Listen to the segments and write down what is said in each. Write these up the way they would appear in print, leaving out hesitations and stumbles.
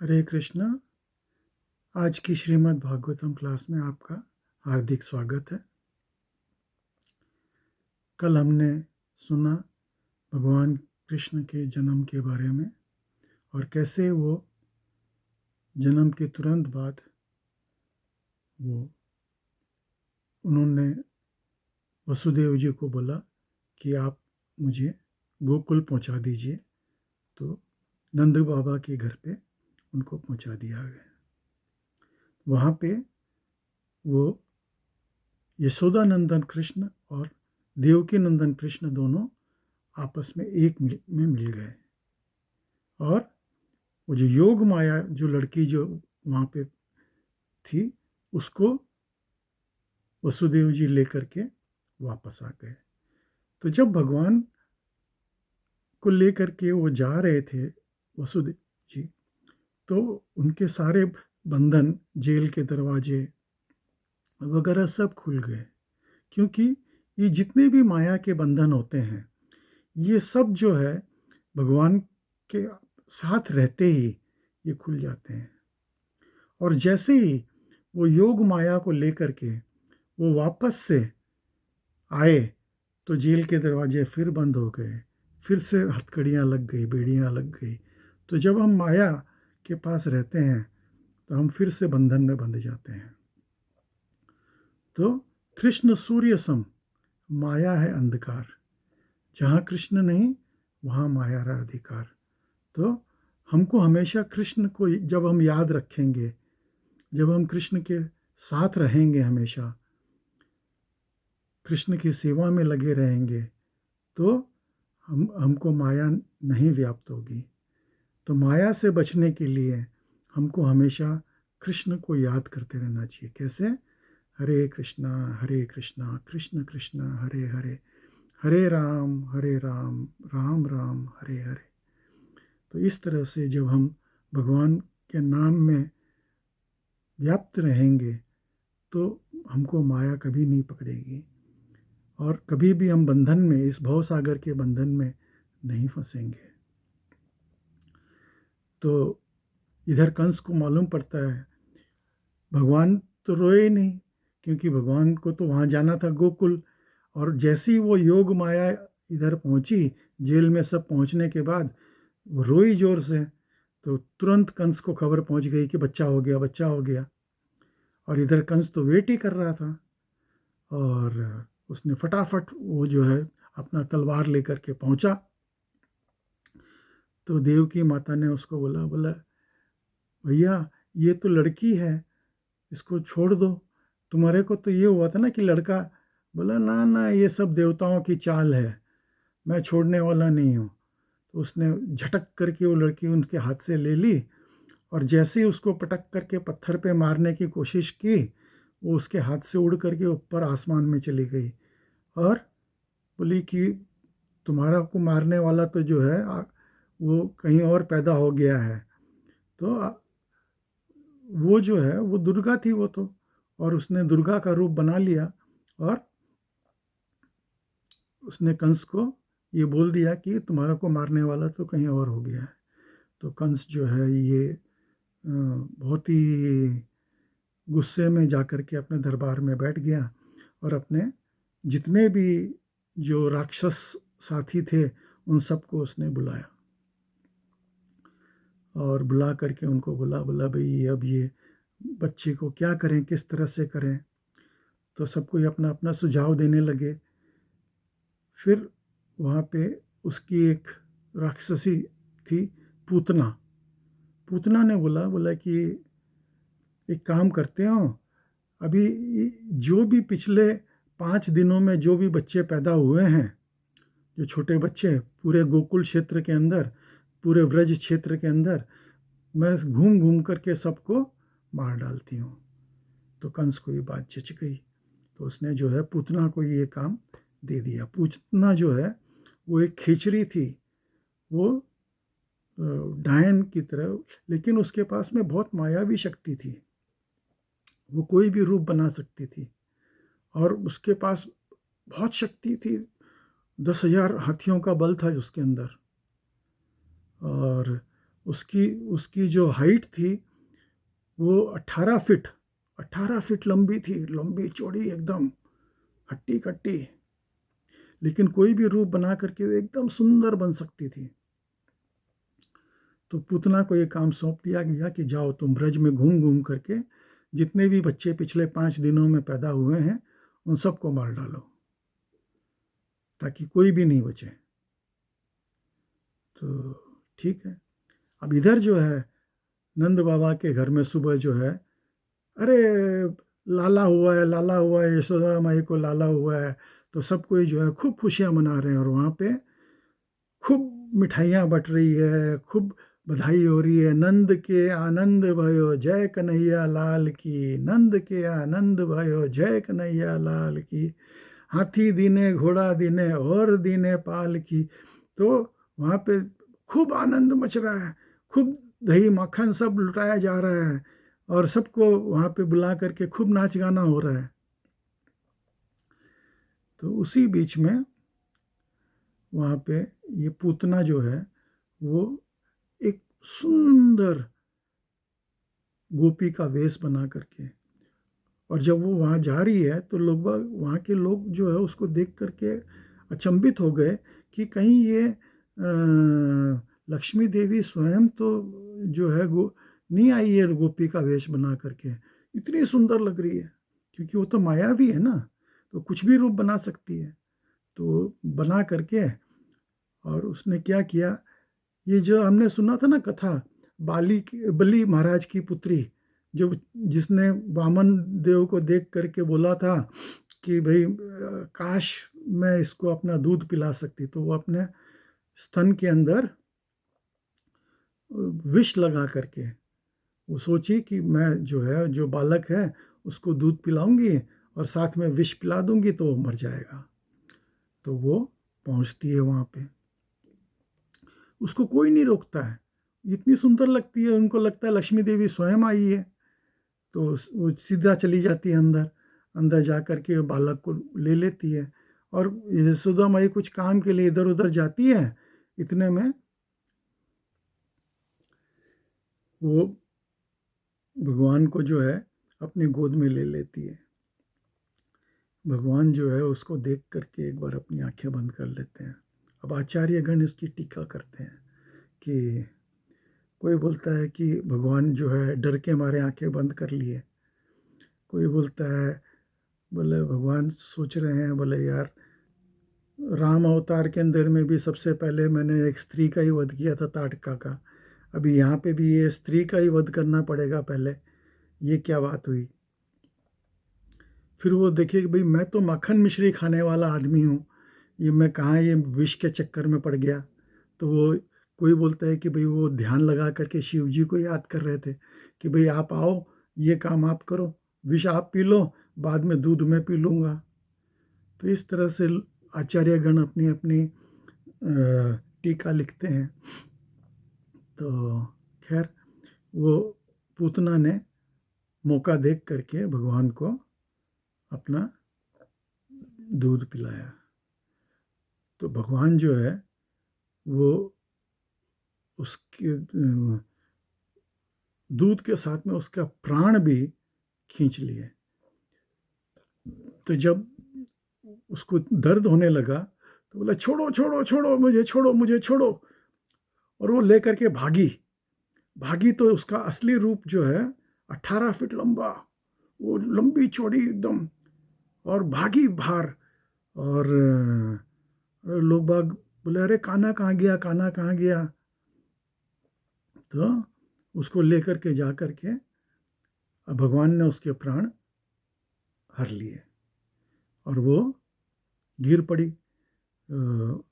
हरे कृष्णा। आज की श्रीमद् भागवतम क्लास में आपका हार्दिक स्वागत है। कल हमने सुना भगवान कृष्ण के जन्म के बारे में और कैसे वो जन्म के तुरंत बाद उन्होंने वसुदेव जी को बोला कि आप मुझे गोकुल पहुंचा दीजिए। तो नंद बाबा के घर पे उनको पहुंचा दिया गया। वहाँ पे वो यशोदा नंदन कृष्ण और देवकी नंदन कृष्ण दोनों आपस में एक में मिल गए। और वो जो योग माया जो लड़की जो वहाँ पे थी उसको वसुदेव जी लेकर के वापस आ गए। तो जब भगवान को लेकर के वो जा रहे थे वसुदेव जी, तो उनके सारे बंधन, जेल के दरवाजे वगैरह सब खुल गए, क्योंकि ये जितने भी माया के बंधन होते हैं ये सब जो है भगवान के साथ रहते ही ये खुल जाते हैं। और जैसे ही वो योग माया को लेकर के वो वापस से आए तो जेल के दरवाजे फिर बंद हो गए, फिर से हथकड़ियाँ लग गई, बेड़ियाँ लग गई। तो जब हम माया के पास रहते हैं तो हम फिर से बंधन में बंध जाते हैं। तो कृष्ण सूर्य सम, माया है अंधकार, जहाँ कृष्ण नहीं वहाँ माया रहा अधिकार। तो हमको हमेशा कृष्ण को जब हम याद रखेंगे, जब हम कृष्ण के साथ रहेंगे, हमेशा कृष्ण की सेवा में लगे रहेंगे, तो हमको माया नहीं व्याप्त होगी। तो माया से बचने के लिए हमको हमेशा कृष्ण को याद करते रहना चाहिए। कैसे? हरे कृष्णा कृष्ण कृष्ण हरे हरे, हरे राम राम राम हरे हरे। तो इस तरह से जब हम भगवान के नाम में व्याप्त रहेंगे तो हमको माया कभी नहीं पकड़ेगी और कभी भी हम बंधन में, इस भव सागर के बंधन में नहीं फंसेंगे। तो इधर कंस को मालूम पड़ता है भगवान तो रोए नहीं, क्योंकि भगवान को तो वहाँ जाना था गोकुल। और जैसे ही वो योग माया इधर पहुँची, जेल में सब पहुँचने के बाद वो रोई जोर से, तो तुरंत कंस को खबर पहुँच गई कि बच्चा हो गया, बच्चा हो गया। और इधर कंस तो वेट ही कर रहा था और उसने फटाफट वो जो है अपना तलवार लेकर के पहुँचा। तो देव की माता ने उसको बोला भैया ये तो लड़की है, इसको छोड़ दो। तुम्हारे को तो ये हुआ था ना कि लड़का। बोला ना ना, ये सब देवताओं की चाल है, मैं छोड़ने वाला नहीं हूँ। तो उसने झटक करके वो लड़की उनके हाथ से ले ली और जैसे ही उसको पटक करके पत्थर पे मारने की कोशिश की, वो उसके हाथ से उड़ करके ऊपर आसमान में चली गई और बोली कि तुम्हारा को मारने वाला तो जो है वो कहीं और पैदा हो गया है। तो वो जो है वो दुर्गा थी वो तो, और उसने दुर्गा का रूप बना लिया और उसने कंस को ये बोल दिया कि तुम्हारा को मारने वाला तो कहीं और हो गया है। तो कंस जो है ये बहुत ही गुस्से में जाकर के अपने दरबार में बैठ गया और अपने जितने भी जो राक्षस साथी थे उन सबको उसने बुलाया और बुला करके उनको बोला भाई अब ये बच्चे को क्या करें, किस तरह से करें। तो सब कोई अपना अपना सुझाव देने लगे। फिर वहाँ पे उसकी एक राक्षसी थी, पूतना। पूतना ने बोला कि एक काम करते हो, अभी जो भी पिछले 5 दिनों में जो भी बच्चे पैदा हुए हैं, जो छोटे बच्चे पूरे गोकुल क्षेत्र के अंदर, पूरे व्रज क्षेत्र के अंदर, मैं घूम घूम करके सबको मार डालती हूँ। तो कंस को ये बात जच गई, तो उसने जो है पूतना को ये काम दे दिया। पूतना जो है वो एक खेचरी थी, वो डायन की तरह, लेकिन उसके पास में बहुत मायावी शक्ति थी, वो कोई भी रूप बना सकती थी और उसके पास बहुत शक्ति थी। 10,000 हाथियों का बल था उसके अंदर। और उसकी उसकी जो हाइट थी वो 18 फीट लंबी थी, लंबी चौड़ी एकदम, हट्टी कट्टी। लेकिन कोई भी रूप बना करके वो एकदम सुंदर बन सकती थी। तो पूतना को ये काम सौंप दिया गया कि जाओ तुम ब्रज में घूम घूम करके जितने भी बच्चे पिछले 5 दिनों में पैदा हुए हैं उन सबको मार डालो, ताकि कोई भी नहीं बचे। तो ठीक है। अब इधर जो है नंद बाबा के घर में सुबह जो है, अरे लाला हुआ है, लाला हुआ है, यशोदा माई को लाला हुआ है। तो सब कोई जो है खूब खुशियां मना रहे हैं, और वहाँ पे खूब मिठाइयाँ बट रही है, खूब बधाई हो रही है। नंद के आनंद भयो जय कन्हैया लाल की, नंद के आनंद भयो जय कन्हैया लाल की, हाथी दीने घोड़ा दीने और दीने पाल की। तो वहाँ पे खूब आनंद मच रहा है, खूब दही मक्खन सब लुटाया जा रहा है, और सबको वहाँ पे बुला करके खूब नाच गाना हो रहा है। तो उसी बीच में वहाँ पे ये पूतना जो है वो एक सुंदर गोपी का वेश बना करके, और जब वो वहाँ जा रही है तो लोग वहाँ के लोग जो है उसको देख करके अचंभित हो गए कि कहीं ये लक्ष्मी देवी स्वयं तो जो है नहीं आई है गोपी का वेश बना करके, इतनी सुंदर लग रही है। क्योंकि वो तो मायावी है ना, तो कुछ भी रूप बना सकती है। तो बना करके, और उसने क्या किया, ये जो हमने सुना था ना कथा, बलि महाराज की पुत्री, जो जिसने वामन देव को देख करके बोला था कि भाई काश मैं इसको अपना दूध पिला सकती, तो वो अपने स्तन के अंदर विष लगा करके वो सोची कि मैं जो है जो बालक है उसको दूध पिलाऊंगी और साथ में विष पिला दूंगी तो वो मर जाएगा। तो वो पहुंचती है वहाँ पे, उसको कोई नहीं रोकता है, इतनी सुंदर लगती है, उनको लगता है लक्ष्मी देवी स्वयं आई है। तो वो सीधा चली जाती है अंदर, अंदर जा कर के बालक को ले लेती है, और यशोदा माई कुछ काम के लिए इधर उधर जाती है। इतने में वो भगवान को जो है अपनी गोद में ले लेती है। भगवान जो है उसको देख करके एक बार अपनी आंखें बंद कर लेते हैं। अब आचार्यगण इसकी टीका करते हैं कि कोई बोलता है कि भगवान जो है डर के मारे आंखें बंद कर लिए, कोई बोलता है बोले भगवान सोच रहे हैं बोले यार राम अवतार के अंदर में भी सबसे पहले मैंने एक स्त्री का ही वध किया था, ताड़का का, अभी यहाँ पे भी ये स्त्री का ही वध करना पड़ेगा पहले, ये क्या बात हुई। फिर वो देखिए कि भाई मैं तो मक्खन मिश्री खाने वाला आदमी हूँ, ये मैं कहाँ ये विष के चक्कर में पड़ गया। तो वो कोई बोलता है कि भाई वो ध्यान लगा करके शिव जी को याद कर रहे थे कि भाई आप आओ, ये काम आप करो, विष आप पी लो, बाद में दूध मैं पी लूँगा। तो इस तरह से आचार्यगण अपनी अपनी टीका लिखते हैं। तो खैर वो पूतना ने मौका देख करके भगवान को अपना दूध पिलाया। तो भगवान जो है वो उसके दूध के साथ में उसका प्राण भी खींच लिए। तो जब उसको दर्द होने लगा तो बोला छोड़ो छोड़ो छोड़ो मुझे, छोड़ो मुझे, छोड़ो। और वो लेकर के भागी भागी। तो उसका असली रूप जो है 18 फीट लंबा, वो लंबी चौड़ी एकदम, और भागी बाहर। और लोग बाग बोले अरे कान्हा कहाँ गया, कान्हा कहाँ गया। तो उसको लेकर के जा कर के अब भगवान ने उसके प्राण हर लिए और वो गिर पड़ी।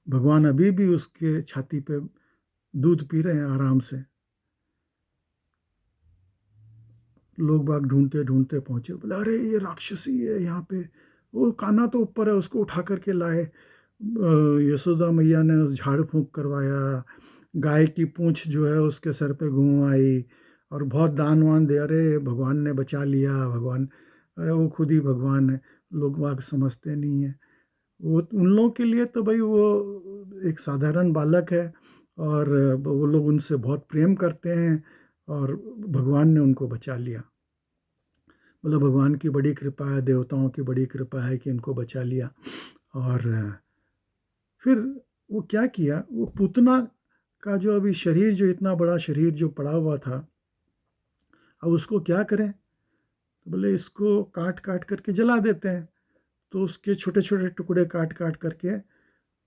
भगवान अभी भी उसके छाती पे दूध पी रहे हैं आराम से। लोग बाग ढूंढते ढूंढते पहुंचे, बोले अरे ये राक्षसी है यहाँ पे। वो कान्हा तो ऊपर है, उसको उठा करके लाए। यशोदा मैया ने उस झाड़ फूंक करवाया, गाय की पूंछ जो है उसके सर पे घुमाई, और बहुत दान वान दे, अरे भगवान ने बचा लिया। भगवान, अरे वो खुद ही भगवान है, लोग बाग समझते नहीं है। वो उन लोगों के लिए तो भाई वो एक साधारण बालक है, और वो लोग उनसे बहुत प्रेम करते हैं, और भगवान ने उनको बचा लिया। मतलब भगवान की बड़ी कृपा है, देवताओं की बड़ी कृपा है कि इनको बचा लिया। और फिर वो क्या किया, वो पूतना का जो अभी शरीर, जो इतना बड़ा शरीर जो पड़ा हुआ था, अब उसको क्या करें। तो बोले इसको काट काट करके जला देते हैं। तो उसके छोटे छोटे टुकड़े काट काट करके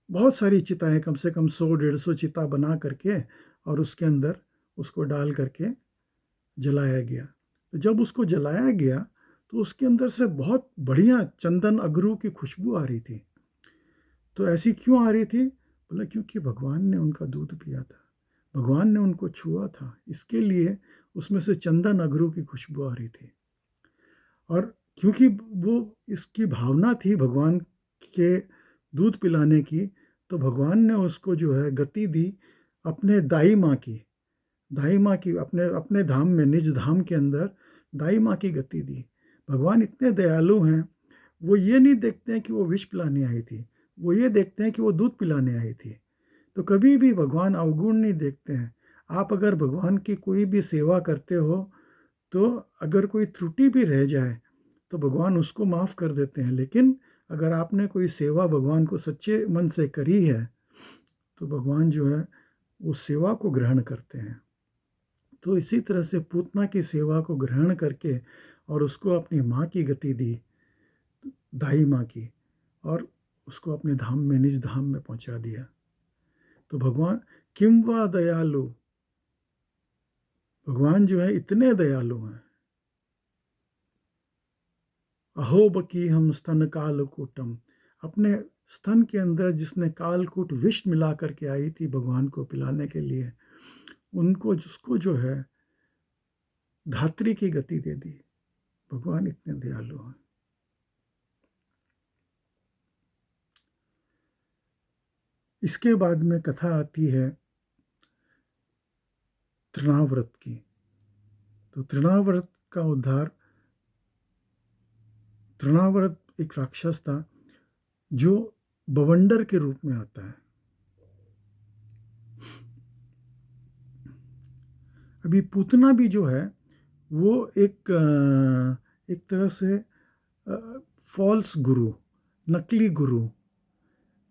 बहुत सारी चिताएं, कम से कम 100-150 चिता बना करके, और उसके अंदर उसको डाल करके जलाया गया। तो जब उसको जलाया गया तो उसके अंदर से बहुत बढ़िया चंदन अगरू की खुशबू आ रही थी। तो ऐसी क्यों आ रही थी? बोला क्योंकि भगवान ने उनका दूध पिया था, भगवान ने उनको छुआ था, इसके लिए उसमें से चंदन अगरू की खुशबू आ रही थी। और क्योंकि वो इसकी भावना थी भगवान के दूध पिलाने की, तो भगवान ने उसको जो है गति दी अपने दाई माँ की, दाई माँ की, अपने अपने धाम में, निज धाम के अंदर दाई माँ की गति दी। भगवान इतने दयालु हैं, वो ये नहीं देखते हैं कि वो विष पिलाने आई थी, वो ये देखते हैं कि वो दूध पिलाने आई थी। तो कभी भी भगवान अवगुण नहीं देखते हैं। आप अगर भगवान की कोई भी सेवा करते हो, तो अगर कोई त्रुटि भी रह जाए तो भगवान उसको माफ़ कर देते हैं। लेकिन अगर आपने कोई सेवा भगवान को सच्चे मन से करी है, तो भगवान जो है उस सेवा को ग्रहण करते हैं। तो इसी तरह से पूतना की सेवा को ग्रहण करके और उसको अपनी माँ की गति दी, दाई माँ की, और उसको अपने धाम में, निज धाम में पहुंचा दिया। तो भगवान किम वा दयालु, भगवान जो है इतने दयालु हैं। अहो बकी हम स्तन कालकूटम, अपने स्तन के अंदर जिसने कालकूट विष मिला करके आई थी भगवान को पिलाने के लिए, उनको जिसको जो है धात्री की गति दे दी। भगवान इतने दयालु हैं। इसके बाद में कथा आती है तृणाव्रत की। तो तृणाव्रत का उद्धार, तृणाव्रत एक राक्षस था जो बवंडर के रूप में आता है। अभी पूतना भी जो है वो एक तरह से फॉल्स गुरु, नकली गुरु।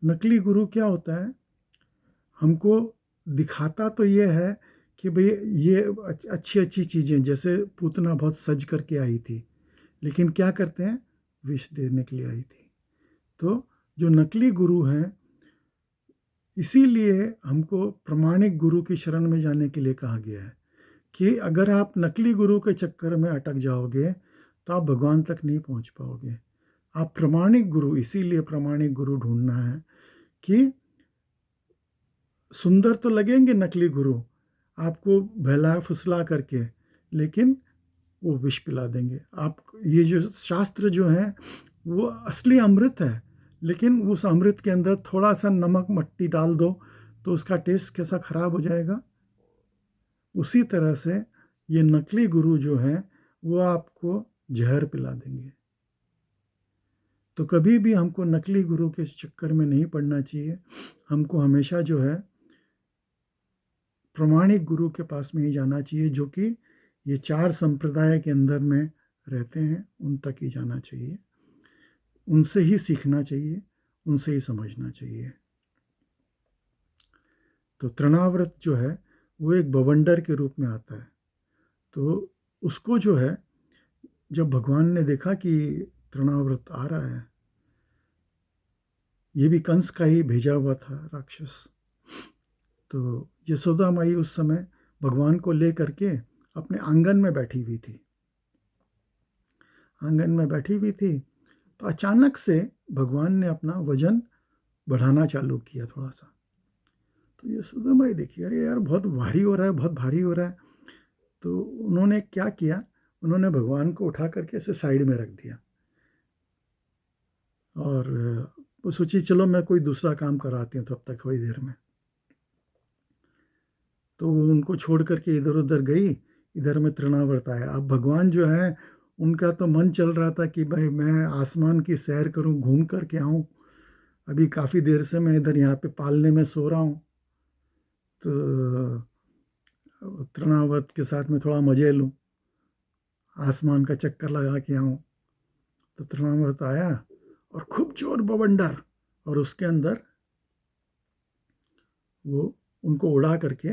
नकली गुरु क्या होता है? हमको दिखाता तो ये है कि भाई ये अच्छी अच्छी चीज़ें, जैसे पूतना बहुत सज करके आई थी, लेकिन क्या करते हैं, विष देने के लिए आई थी। तो जो नकली गुरु हैं, इसीलिए हमको प्रमाणिक गुरु की शरण में जाने के लिए कहा गया है कि अगर आप नकली गुरु के चक्कर में अटक जाओगे तो आप भगवान तक नहीं पहुंच पाओगे। आप प्रमाणिक गुरु, इसीलिए प्रमाणिक गुरु ढूंढना है कि सुंदर तो लगेंगे नकली गुरु आपको बहला फुसला करके, लेकिन वो विष पिला देंगे आप। ये जो शास्त्र जो है वो असली अमृत है, लेकिन उस अमृत के अंदर थोड़ा सा नमक मट्टी डाल दो तो उसका टेस्ट कैसा खराब हो जाएगा। उसी तरह से ये नकली गुरु जो हैं वो आपको जहर पिला देंगे। तो कभी भी हमको नकली गुरु के चक्कर में नहीं पड़ना चाहिए। हमको हमेशा जो है प्रमाणिक गुरु के पास में ही जाना चाहिए, जो कि ये 4 संप्रदाय के अंदर में रहते हैं, उन तक ही जाना चाहिए, उनसे ही सीखना चाहिए, उनसे ही समझना चाहिए। तो तृणाव्रत जो है वो एक बवंडर के रूप में आता है। तो उसको जो है, जब भगवान ने देखा कि तृणाव्रत आ रहा है, ये भी कंस का ही भेजा हुआ था राक्षस, तो यशोदा माई उस समय भगवान को ले करके अपने आंगन में बैठी हुई थी। आंगन में बैठी हुई थी तो अचानक से भगवान ने अपना वजन बढ़ाना चालू किया थोड़ा सा। तो यशोदा माई देखी, अरे यार बहुत भारी हो रहा है, बहुत भारी हो रहा है। तो उन्होंने क्या किया, उन्होंने भगवान को उठा करके ऐसे साइड में रख दिया, और वो सोची चलो मैं कोई दूसरा काम कराती हूँ तब तक थोड़ी देर में। तो वो उनको छोड़ करके इधर उधर गई, इधर में तृणाव्रत आया। अब भगवान जो है उनका तो मन चल रहा था कि भाई मैं आसमान की सैर करूं, घूम कर के आऊं, अभी काफ़ी देर से मैं इधर यहाँ पे पालने में सो रहा हूं। तृणाव्रत के साथ में थोड़ा मजे लूँ, आसमान का चक्कर लगा के आऊँ। तो तृणाव्रत आया और खूब जोर बवंडर, और उसके अंदर वो उनको उड़ा करके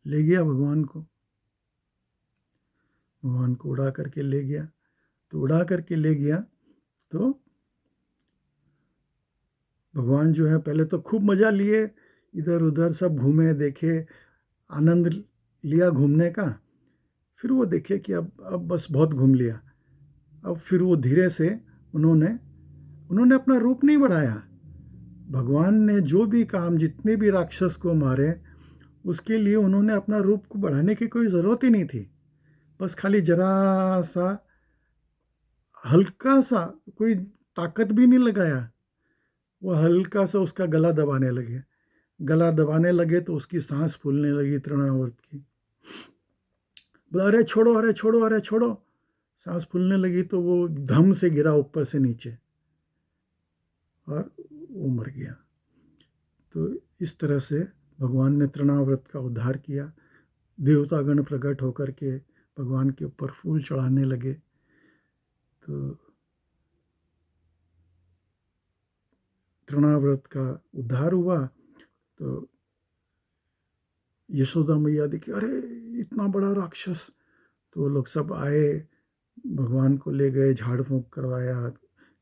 ले गया भगवान को उड़ा करके ले गया। तो उड़ा करके ले गया तो भगवान जो है पहले तो खूब मज़ा लिए, इधर उधर सब घूमे, देखे, आनंद लिया घूमने का। फिर वो देखे कि अब बस बहुत घूम लिया। अब फिर वो धीरे से उन्होंने अपना रूप नहीं बढ़ाया। भगवान ने जो भी काम, जितने भी राक्षस को मारे, उसके लिए उन्होंने अपना रूप को बढ़ाने की कोई ज़रूरत ही नहीं थी। बस खाली जरा सा, हल्का सा, कोई ताकत भी नहीं लगाया। वो हल्का सा उसका गला दबाने लगे तो उसकी सांस फूलने लगी तृणावर्त की। बोला अरे छोड़ो, अरे छोड़ो, अरे छोड़ो। सांस फूलने लगी तो वो धम से गिरा ऊपर से नीचे और वो मर गया। तो इस तरह से भगवान ने तृणाव्रत का उद्धार किया। देवतागण प्रकट होकर के भगवान के ऊपर फूल चढ़ाने लगे। तो तृणाव्रत का उद्धार हुआ। तो यशोदा मैया देखी, अरे इतना बड़ा राक्षस। तो वो लोग सब आए, भगवान को ले गए, झाड़ फूंक करवाया,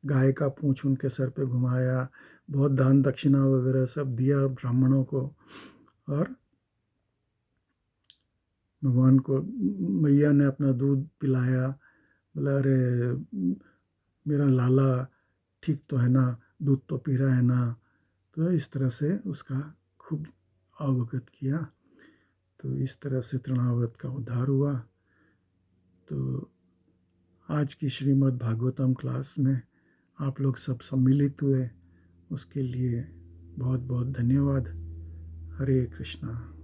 गाय का पूंछ उनके सर पे घुमाया, बहुत दान दक्षिणा वगैरह सब दिया ब्राह्मणों को। और भगवान को मैया ने अपना दूध पिलाया। बोला अरे मेरा लाला ठीक तो है ना, दूध तो पी रहा है ना। तो इस तरह से उसका खूब अवगत किया। तो इस तरह से तृणाव्रत का उद्धार हुआ। तो आज की श्रीमद् भागवतम क्लास में आप लोग सब सम्मिलित हुए, उसके लिए बहुत बहुत धन्यवाद। हरे कृष्णा।